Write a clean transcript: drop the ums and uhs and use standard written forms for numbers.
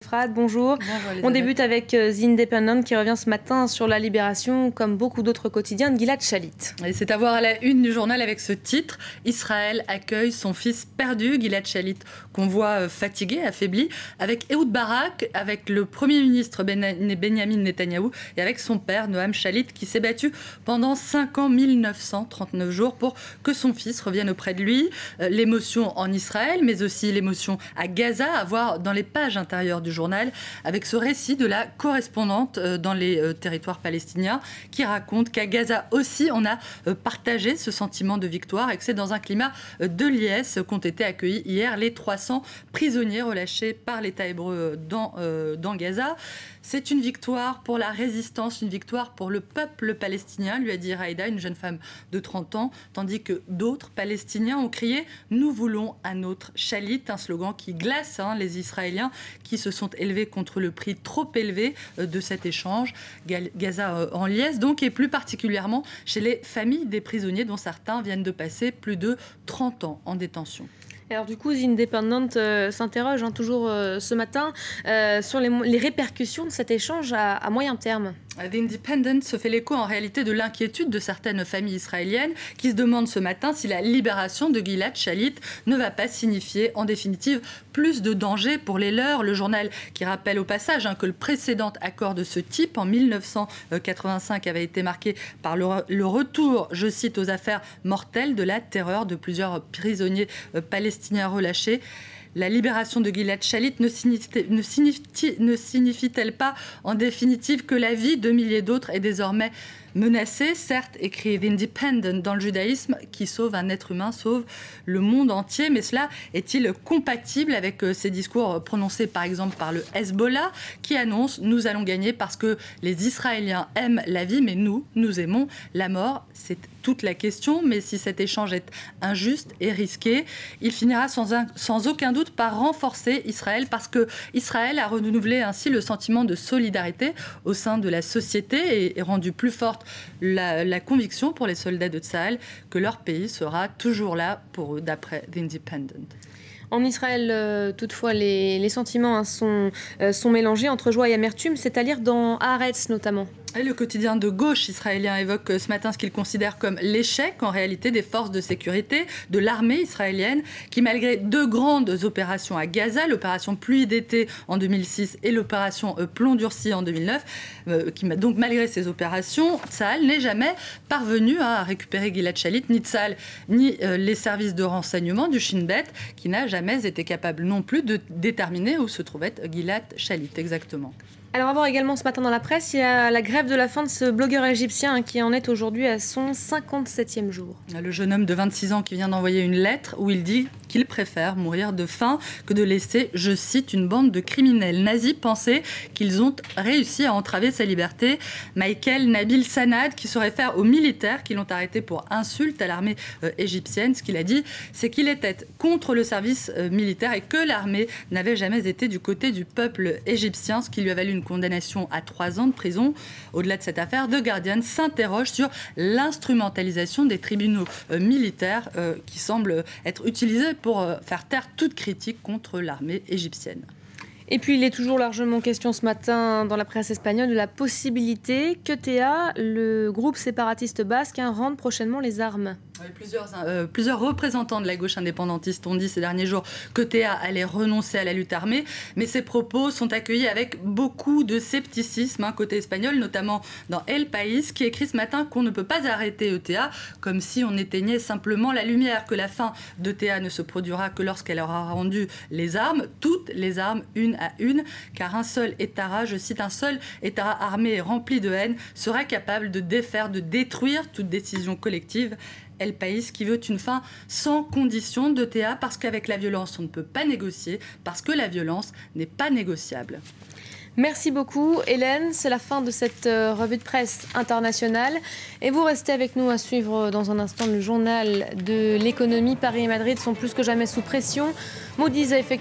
Frad, bonjour. On débute avec The Independent qui revient ce matin sur la libération, comme beaucoup d'autres quotidiens, de Gilad Shalit. Et c'est à voir à la une du journal avec ce titre. Israël accueille son fils perdu, Gilad Shalit, qu'on voit fatigué, affaibli, avec Ehud Barak, avec le Premier ministre Benyamin Netanyahou et avec son père Noam Shalit qui s'est battu pendant 5 ans, 1939 jours pour que son fils revienne auprès de lui. L'émotion en Israël, mais aussi l'émotion à Gaza, à voir dans les pages intérieures du journal, avec ce récit de la correspondante dans les territoires palestiniens qui raconte qu'à Gaza aussi on a partagé ce sentiment de victoire et que c'est dans un climat de liesse qu'ont été accueillis hier les 300 prisonniers relâchés par l'État hébreu dans Gaza. C'est une victoire pour la résistance, une victoire pour le peuple palestinien, lui a dit Raïda, une jeune femme de 30 ans, tandis que d'autres Palestiniens ont crié « Nous voulons un autre Shalit », un slogan qui glace les Israéliens qui se sont élevés contre le prix trop élevé de cet échange. Gaza en liesse donc, et plus particulièrement chez les familles des prisonniers dont certains viennent de passer plus de 30 ans en détention. Alors du coup, The Independent s'interroge toujours ce matin sur les répercussions de cet échange à moyen terme. The Independent se fait l'écho en réalité de l'inquiétude de certaines familles israéliennes qui se demandent ce matin si la libération de Gilad Shalit ne va pas signifier en définitive plus de danger pour les leurs. Le journal qui rappelle au passage que le précédent accord de ce type en 1985 avait été marqué par le retour, je cite, aux affaires mortelles de la terreur de plusieurs prisonniers palestiniens relâchés. La libération de Gilad Shalit ne signifie-t-elle pas en définitive que la vie de milliers d'autres est désormais menacée? Certes, écrit The Independent, dans le judaïsme, qui sauve un être humain, sauve le monde entier. Mais cela est-il compatible avec ces discours prononcés par exemple par le Hezbollah qui annonce « Nous allons gagner parce que les Israéliens aiment la vie, mais nous aimons la mort ». C'est toute la question, mais si cet échange est injuste et risqué, il finira sans aucun doute par renforcer Israël, parce que Israël a renouvelé ainsi le sentiment de solidarité au sein de la société et rendu plus forte la conviction pour les soldats de Tsahal que leur pays sera toujours là pour eux, d'après The Independent. En Israël, toutefois, les sentiments sont mélangés entre joie et amertume, c'est à lire dans Haaretz notamment. Et le quotidien de gauche israélien évoque ce matin ce qu'il considère comme l'échec en réalité des forces de sécurité de l'armée israélienne qui, malgré deux grandes opérations à Gaza, l'opération Pluie d'été en 2006 et l'opération Plomb durci en 2009, donc malgré ces opérations, Tsahal n'est jamais parvenu à récupérer Gilad Shalit, ni Tsahal ni les services de renseignement du Shin Bet, qui n'a jamais été capable non plus de déterminer où se trouvait Gilad Shalit exactement. Alors, à voir également ce matin dans la presse, il y a la grève de la faim de ce blogueur égyptien qui en est aujourd'hui à son 57e jour. Le jeune homme de 26 ans qui vient d'envoyer une lettre où il dit qu'il préfère mourir de faim que de laisser, je cite, une bande de criminels nazis penser qu'ils ont réussi à entraver sa liberté. Michael Nabil Sanad, qui se réfère aux militaires qui l'ont arrêté pour insulte à l'armée égyptienne, ce qu'il a dit, c'est qu'il était contre le service militaire et que l'armée n'avait jamais été du côté du peuple égyptien, ce qui lui a valu une condamnation à 3 ans de prison. Au-delà de cette affaire, The Guardian s'interroge sur l'instrumentalisation des tribunaux militaires qui semble être utilisée pour faire taire toute critique contre l'armée égyptienne. Et puis il est toujours largement question ce matin dans la presse espagnole de la possibilité qu'ETA, le groupe séparatiste basque, rende prochainement les armes. Plusieurs représentants de la gauche indépendantiste ont dit ces derniers jours qu'ETA allait renoncer à la lutte armée, mais ces propos sont accueillis avec beaucoup de scepticisme côté espagnol, notamment dans El País, qui écrit ce matin qu'on ne peut pas arrêter ETA, comme si on éteignait simplement la lumière, que la fin d'ETA ne se produira que lorsqu'elle aura rendu les armes, toutes les armes, une à une, car un seul État, je cite, un seul État armé et rempli de haine sera capable de défaire, de détruire toute décision collective. El País qui veut une fin sans condition d'ETA parce qu'avec la violence on ne peut pas négocier, parce que la violence n'est pas négociable. Merci beaucoup Hélène, c'est la fin de cette revue de presse internationale et vous restez avec nous à suivre dans un instant le journal de l'économie. Paris et Madrid sont plus que jamais sous pression. Moody's a effectué